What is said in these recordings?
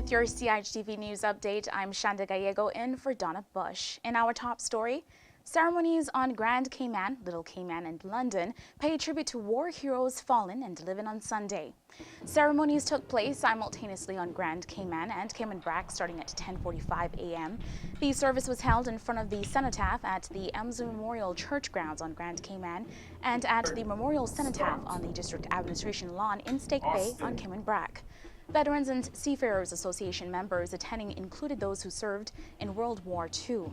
With your CIGTV news update, I'm Shanda Gallego in for Donna Bush. In our top story, ceremonies on Grand Cayman, Little Cayman and London pay tribute to war heroes fallen and living on Sunday. Ceremonies took place simultaneously on Grand Cayman and Cayman Brac starting at 10:45 a.m. The service was held in front of the cenotaph at the Emsley Memorial Church grounds on Grand Cayman and at the Memorial Cenotaph on the District Administration lawn in Stake Bay on Cayman Brac. Veterans and Seafarers Association members attending included those who served in World War II.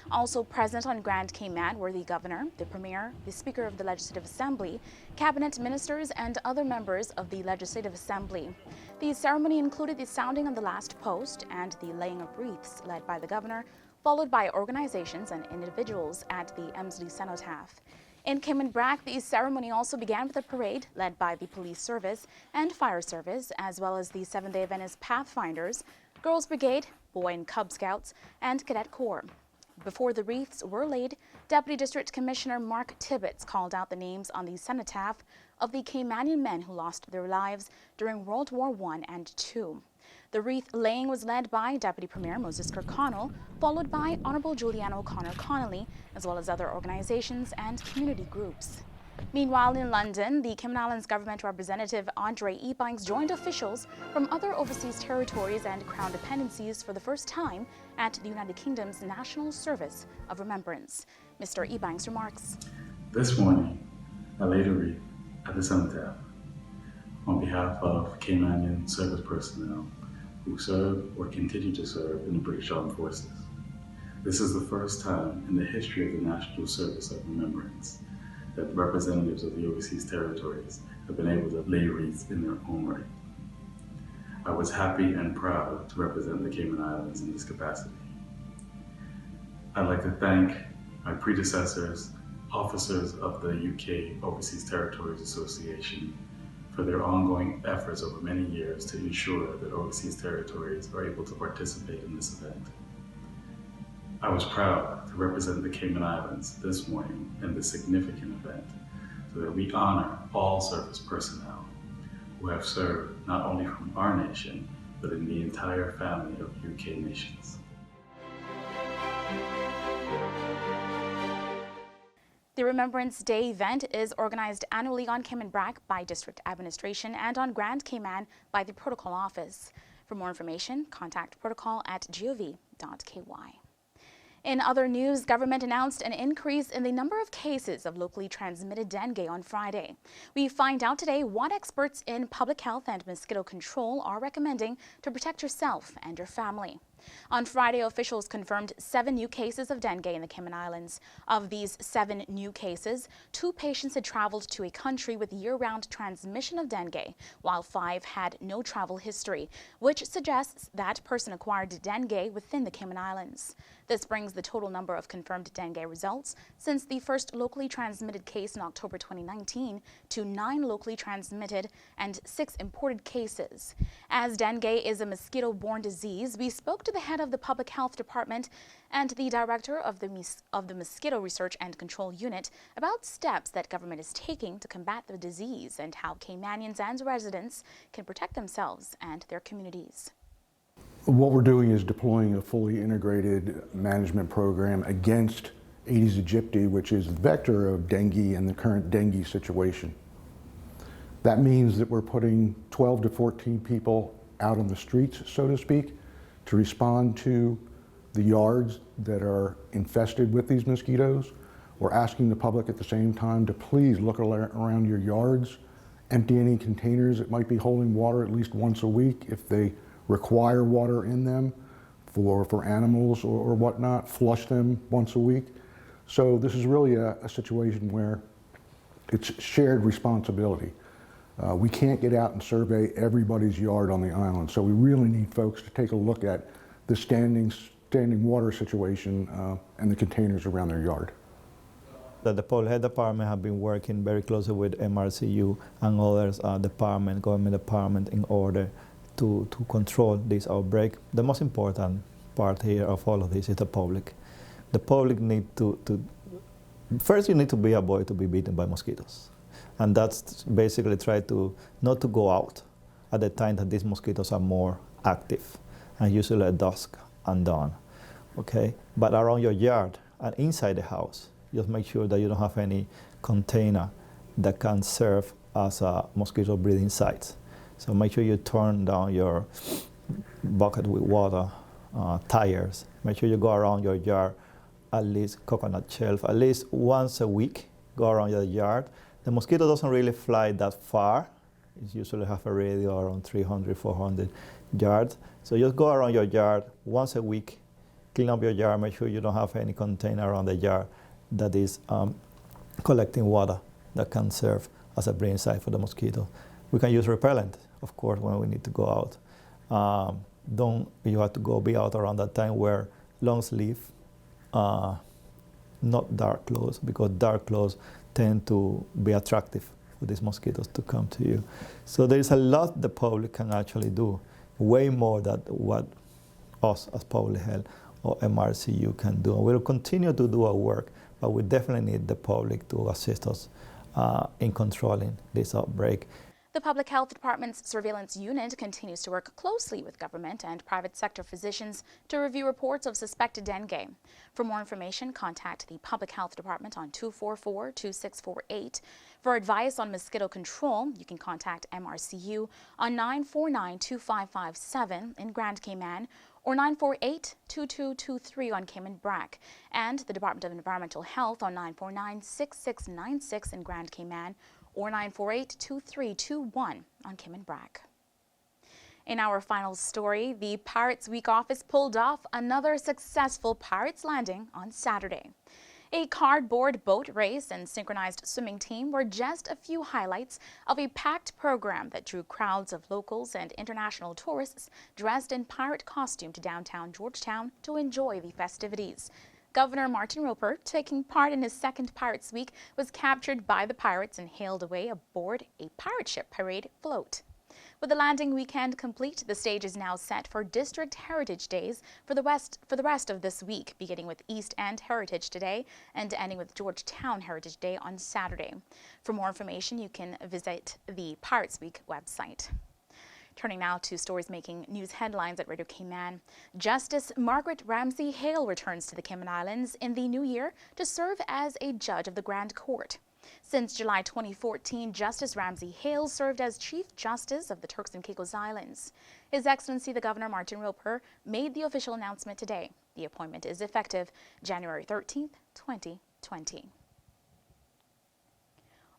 Also present on Grand Cayman were the Governor, the Premier, the Speaker of the Legislative Assembly, Cabinet Ministers, and other members of the Legislative Assembly. The ceremony included the sounding of the last post and the laying of wreaths led by the Governor, followed by organizations and individuals at the Emsley Cenotaph. In Cayman Brac, the ceremony also began with a parade led by the police service and fire service, as well as the Seventh-day Adventist Pathfinders, Girls Brigade, Boy and Cub Scouts, and Cadet Corps. Before the wreaths were laid, Deputy District Commissioner Mark Tibbetts called out the names on the cenotaph of the Caymanian men who lost their lives during World War I and II. The wreath laying was led by Deputy Premier Moses Kirkconnell, followed by Honourable Juliana O'Connor Connolly, as well as other organizations and community groups. Meanwhile, in London, the Cayman Islands Government Representative Andre Ebanks joined officials from other overseas territories and Crown dependencies for the first time at the United Kingdom's National Service of Remembrance. Mr. Ebanks remarks. This morning, I laid a wreath at the cenotaph on behalf of Caymanian service personnel who serve or continue to serve in the British Armed Forces. This is the first time in the history of the National Service of Remembrance that representatives of the overseas territories have been able to lay wreaths in their own right. I was happy and proud to represent the Cayman Islands in this capacity. I'd like to thank my predecessors, officers of the UK Overseas Territories Association, for their ongoing efforts over many years to ensure that overseas territories are able to participate in this event. I was proud to represent the Cayman Islands this morning in this significant event so that we honor all service personnel who have served not only from our nation, but in the entire family of UK nations. The Remembrance Day event is organized annually on Cayman Brac by District Administration and on Grand Cayman by the Protocol Office. For more information, contact protocol@gov.ky. In other news, government announced an increase in the number of cases of locally transmitted dengue on Friday. We find out today what experts in public health and mosquito control are recommending to protect yourself and your family. On Friday, officials confirmed 7 new cases of dengue in the Cayman Islands. Of these 7 new cases, 2 patients had traveled to a country with year-round transmission of dengue, while 5 had no travel history, which suggests that person acquired dengue within the Cayman Islands. This brings the total number of confirmed dengue results since the first locally transmitted case in October 2019 to 9 locally transmitted and 6 imported cases. As dengue is a mosquito-borne disease, we spoke to the head of the Public Health Department and the director of the Mosquito Research and Control Unit about steps that government is taking to combat the disease and how Caymanians and residents can protect themselves and their communities. What we're doing is deploying a fully integrated management program against Aedes aegypti, which is the vector of dengue and the current dengue situation. That means that we're putting 12 to 14 people out on the streets, so to speak, to respond to the yards that are infested with these mosquitoes. We're asking the public at the same time to please look around your yards, empty any containers that might be holding water at least once a week. If they require water in them for animals or whatnot, flush them once a week. So this is really a situation where it's shared responsibility. We can't get out and survey everybody's yard on the island, so we really need folks to take a look at the standing water situation and the containers around their yard. The public health department have been working very closely with MRCU and others government department in order to control this outbreak. The most important part here of all of this is the public. The public need to first you need to be avoid to be bitten by mosquitoes. And that's basically try to not to go out at the time that these mosquitoes are more active. and usually at dusk and dawn. Okay, but around your yard and inside the house, just make sure that you don't have any container that can serve as a mosquito breeding site. So make sure you turn down your bucket with water, tires. Make sure you go around your yard, at least coconut shelf, at least once a week, go around your yard. The mosquito doesn't really fly that far. It usually have a radius around 300, 400 yards. So just go around your yard once a week, clean up your yard, make sure you don't have any container around the yard that is collecting water that can serve as a breeding site for the mosquito. We can use repellent, of course, when we need to go out. You have to be out around that time, wear long sleeve, not dark clothes, because dark clothes tend to be attractive for these mosquitoes to come to you. So there is a lot the public can actually do, way more than what us as public health or MRCU can do. And we'll continue to do our work, but we definitely need the public to assist us in controlling this outbreak. The Public Health Department's surveillance unit continues to work closely with government and private sector physicians to review reports of suspected dengue. For more information, contact the Public Health Department on 244-2648. For advice on mosquito control, you can contact MRCU on 949-2557 in Grand Cayman or 948-2223 on Cayman Brac, and the Department of Environmental Health on 949-6696 in Grand Cayman or 948-2321 on Cayman Brac. In our final story, the Pirates Week office pulled off another successful Pirates landing on Saturday. A cardboard boat race and synchronized swimming team were just a few highlights of a packed program that drew crowds of locals and international tourists dressed in pirate costume to downtown Georgetown to enjoy the festivities. Governor Martin Roper, taking part in his second Pirates Week, was captured by the pirates and hailed away aboard a pirate ship parade float. With the landing weekend complete, the stage is now set for District Heritage Days for the rest of this week, beginning with East End Heritage today and ending with Georgetown Heritage Day on Saturday. For more information, you can visit the Pirates Week website. Turning now to stories making news headlines at Radio Cayman. Justice Margaret Ramsey Hale returns to the Cayman Islands in the new year to serve as a judge of the Grand Court. Since July 2014, Justice Ramsey Hale served as Chief Justice of the Turks and Caicos Islands. His Excellency the Governor Martin Roper made the official announcement today. The appointment is effective January 13th, 2020.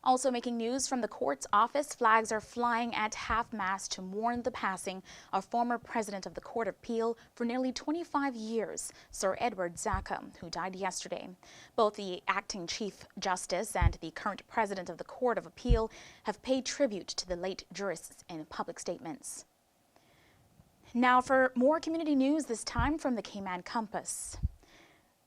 Also making news from the court's office, flags are flying at half-mast to mourn the passing of former president of the Court of Appeal for nearly 25 years, Sir Edward Zaka, who died yesterday. Both the acting Chief Justice and the current president of the Court of Appeal have paid tribute to the late jurists in public statements. Now for more community news, this time from the Cayman Compass.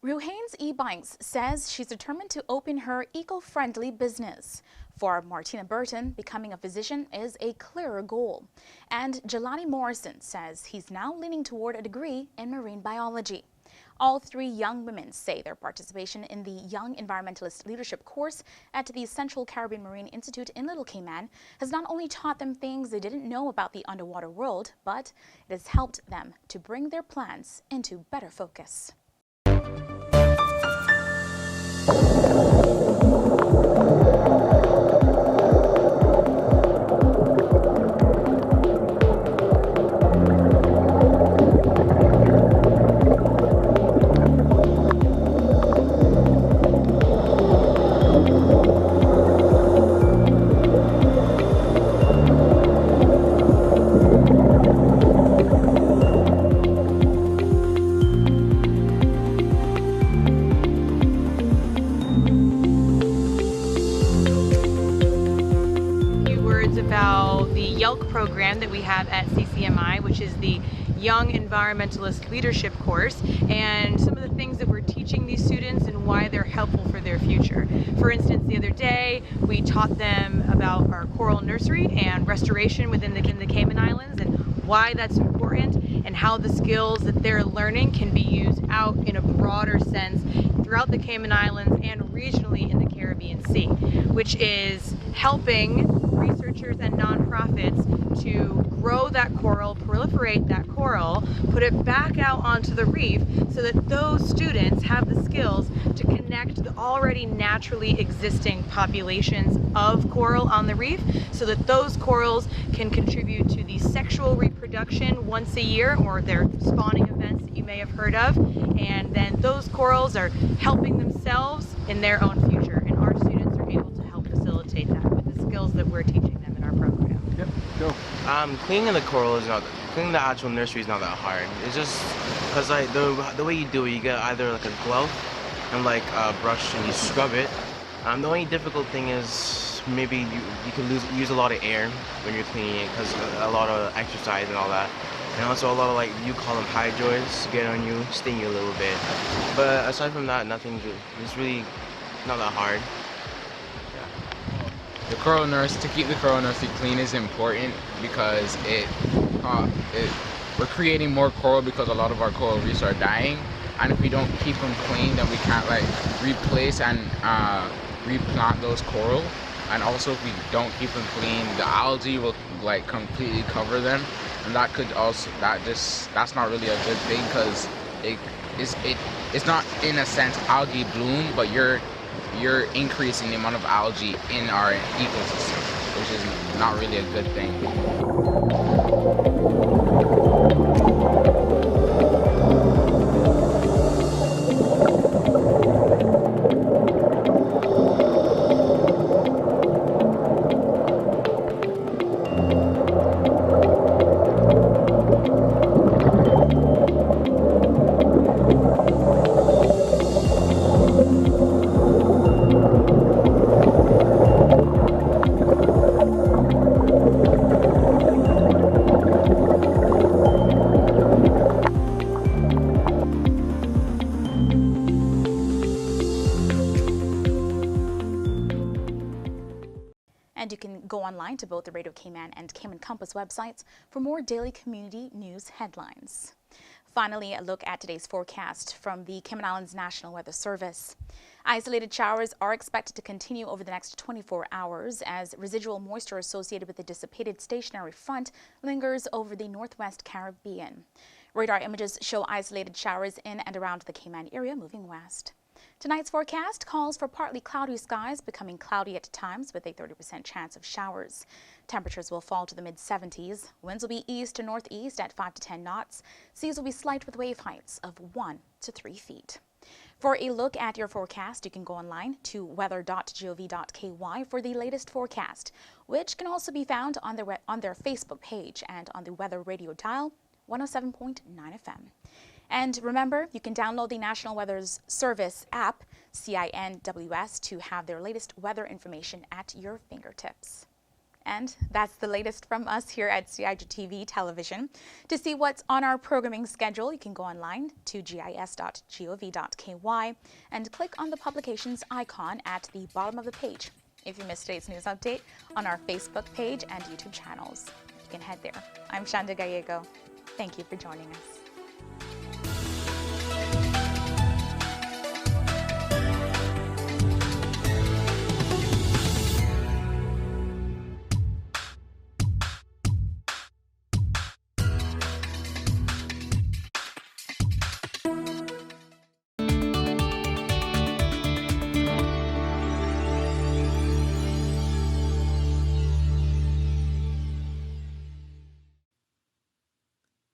Ruhane's E-Bikes says she's determined to open her eco-friendly business. For Martina Burton, becoming a physician is a clearer goal. And Jelani Morrison says he's now leaning toward a degree in marine biology. All three young women say their participation in the Young Environmentalist Leadership course at the Central Caribbean Marine Institute in Little Cayman has not only taught them things they didn't know about the underwater world, but it has helped them to bring their plans into better focus. Program that we have at CCMI, which is the Young Environmentalist Leadership course, and some of the things that we're teaching these students and why they're helpful for their future. For instance, the other day we taught them about our coral nursery and restoration within the Cayman Islands and why that's important and how the skills that they're learning can be used out in a broader sense throughout throughout the Cayman Islands and regionally in the Caribbean Sea, which is helping researchers and nonprofits to grow that coral, proliferate that coral, put it back out onto the reef so that those students have the skills to connect the already naturally existing populations of coral on the reef so that those corals can contribute to the sexual reproduction once a year, or their spawning events that you may have heard of, and then those corals are helping themselves in their own future, and our students are able to help facilitate that with the skills that we're teaching them in our program. Yep, go. Cleaning the coral is not, cleaning the actual nursery is not that hard. It's just because like the way you do it, you get either like a glove and like a brush and you scrub it. The only difficult thing is maybe you can use a lot of air when you're cleaning it because a lot of exercise and all that. And also a lot of, like, you call them hydroids, get on you, sting you a little bit. But aside from that, nothing, it's really not that hard. The coral nurse, to keep the coral nursery clean is important because we're creating more coral because a lot of our coral reefs are dying. And if we don't keep them clean, then we can't like replace and replant those coral. And also if we don't keep them clean, the algae will like completely cover them. And that could also, that's not really a good thing because it's not in a sense algae bloom, but you're increasing the amount of algae in our ecosystem, which is not really a good thing. And you can go online to both the Radio Cayman and Cayman Compass websites for more daily community news headlines. Finally, a look at today's forecast from the Cayman Islands National Weather Service. Isolated showers are expected to continue over the next 24 hours as residual moisture associated with the dissipated stationary front lingers over the northwest Caribbean. Radar images show isolated showers in and around the Cayman area moving west. Tonight's forecast calls for partly cloudy skies becoming cloudy at times with a 30% chance of showers. Temperatures will fall to the mid-70s. Winds will be east to northeast at 5 to 10 knots. Seas will be slight with wave heights of 1 to 3 feet. For a look at your forecast, you can go online to weather.gov.ky for the latest forecast, which can also be found on their Facebook page and on the Weather Radio dial 107.9 FM. And remember, you can download the National Weather Service app, CINWS, to have their latest weather information at your fingertips. And that's the latest from us here at CIGTV Television. To see what's on our programming schedule, you can go online to gis.gov.ky and click on the publications icon at the bottom of the page. If you missed today's news update, on our Facebook page and YouTube channels, you can head there. I'm Shanda Gallego. Thank you for joining us.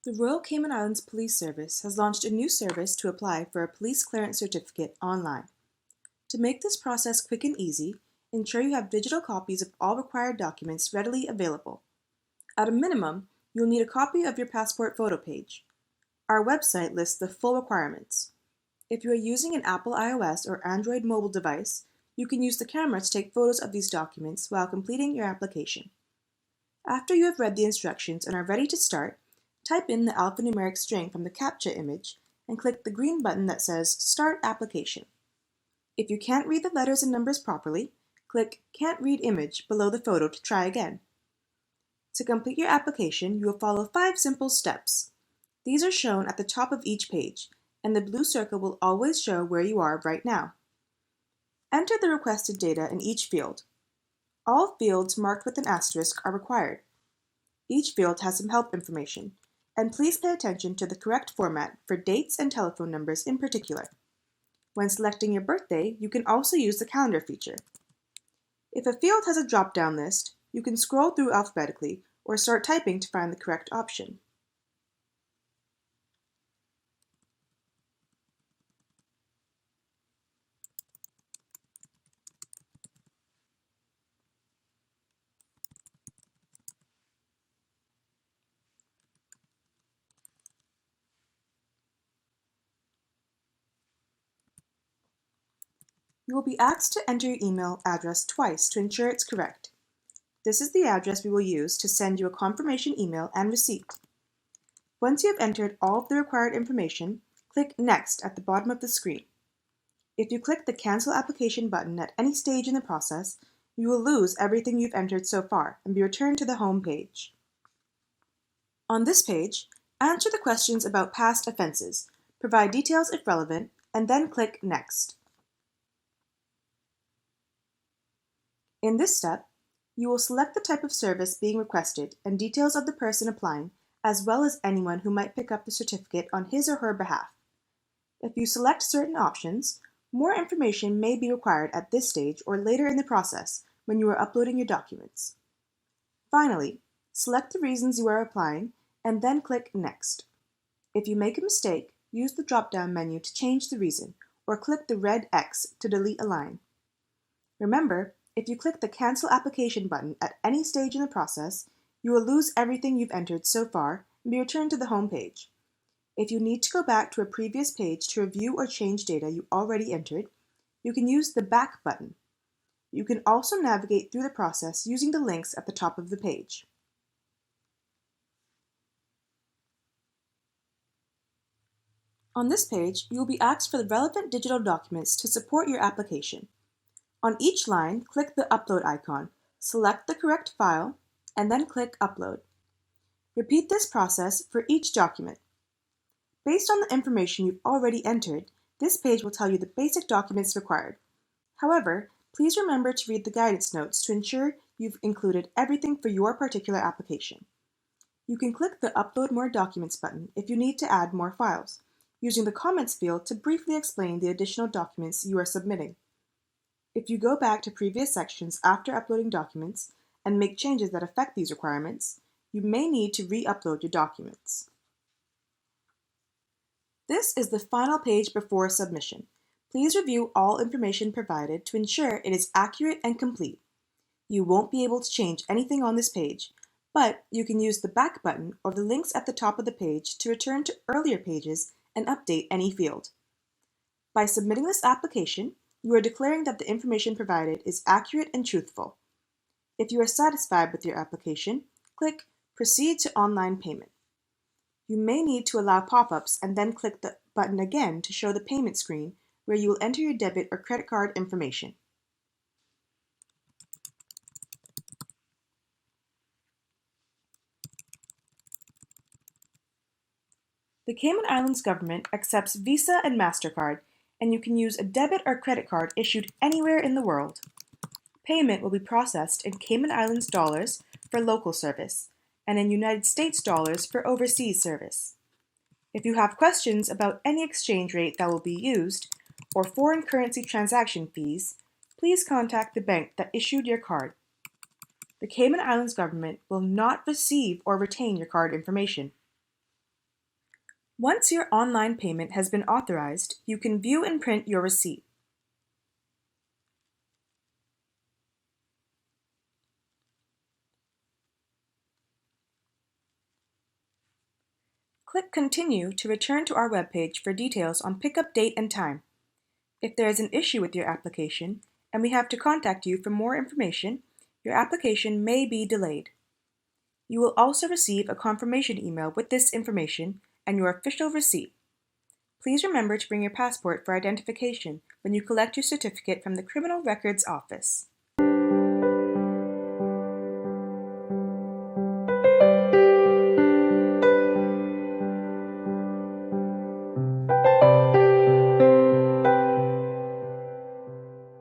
The Royal Cayman Islands Police Service has launched a new service to apply for a police clearance certificate online. To make this process quick and easy, ensure you have digital copies of all required documents readily available. At a minimum, you'll need a copy of your passport photo page. Our website lists the full requirements. If you are using an Apple iOS or Android mobile device, you can use the camera to take photos of these documents while completing your application. After you have read the instructions and are ready to start, type in the alphanumeric string from the CAPTCHA image and click the green button that says Start Application. If you can't read the letters and numbers properly, click Can't Read Image below the photo to try again. To complete your application, you will follow 5 simple steps. These are shown at the top of each page, and the blue circle will always show where you are right now. Enter the requested data in each field. All fields marked with an asterisk are required. Each field has some help information, and please pay attention to the correct format for dates and telephone numbers in particular. When selecting your birthday, you can also use the calendar feature. If a field has a drop-down list, you can scroll through alphabetically or start typing to find the correct option. You will be asked to enter your email address twice to ensure it's correct. This is the address we will use to send you a confirmation email and receipt. Once you have entered all of the required information, click Next at the bottom of the screen. If you click the Cancel Application button at any stage in the process, you will lose everything you've entered so far and be returned to the home page. On this page, answer the questions about past offenses, provide details if relevant, and then click Next. In this step, you will select the type of service being requested and details of the person applying, as well as anyone who might pick up the certificate on his or her behalf. If you select certain options, more information may be required at this stage or later in the process when you are uploading your documents. Finally, select the reasons you are applying and then click Next. If you make a mistake, use the drop-down menu to change the reason or click the red X to delete a line. Remember, if you click the Cancel Application button at any stage in the process, you will lose everything you've entered so far and be returned to the home page. If you need to go back to a previous page to review or change data you already entered, you can use the Back button. You can also navigate through the process using the links at the top of the page. On this page, you will be asked for the relevant digital documents to support your application. On each line, click the Upload icon, select the correct file, and then click Upload. Repeat this process for each document. Based on the information you've already entered, this page will tell you the basic documents required. However, please remember to read the guidance notes to ensure you've included everything for your particular application. You can click the Upload More Documents button if you need to add more files, using the Comments field to briefly explain the additional documents you are submitting. If you go back to previous sections after uploading documents and make changes that affect these requirements, you may need to re-upload your documents. This is the final page before submission. Please review all information provided to ensure it is accurate and complete. You won't be able to change anything on this page, but you can use the Back button or the links at the top of the page to return to earlier pages and update any field. By submitting this application, you are declaring that the information provided is accurate and truthful. If you are satisfied with your application, click Proceed to Online Payment. You may need to allow pop-ups and then click the button again to show the payment screen where you will enter your debit or credit card information. The Cayman Islands government accepts Visa and MasterCard, and you can use a debit or credit card issued anywhere in the world. Payment will be processed in Cayman Islands dollars for local service, and in United States dollars for overseas service. If you have questions about any exchange rate that will be used, or foreign currency transaction fees, please contact the bank that issued your card. The Cayman Islands government will not receive or retain your card information. Once your online payment has been authorized, you can view and print your receipt. Click Continue to return to our webpage for details on pickup date and time. If there is an issue with your application and we have to contact you for more information, your application may be delayed. You will also receive a confirmation email with this information and your official receipt. Please remember to bring your passport for identification when you collect your certificate from the Criminal Records Office.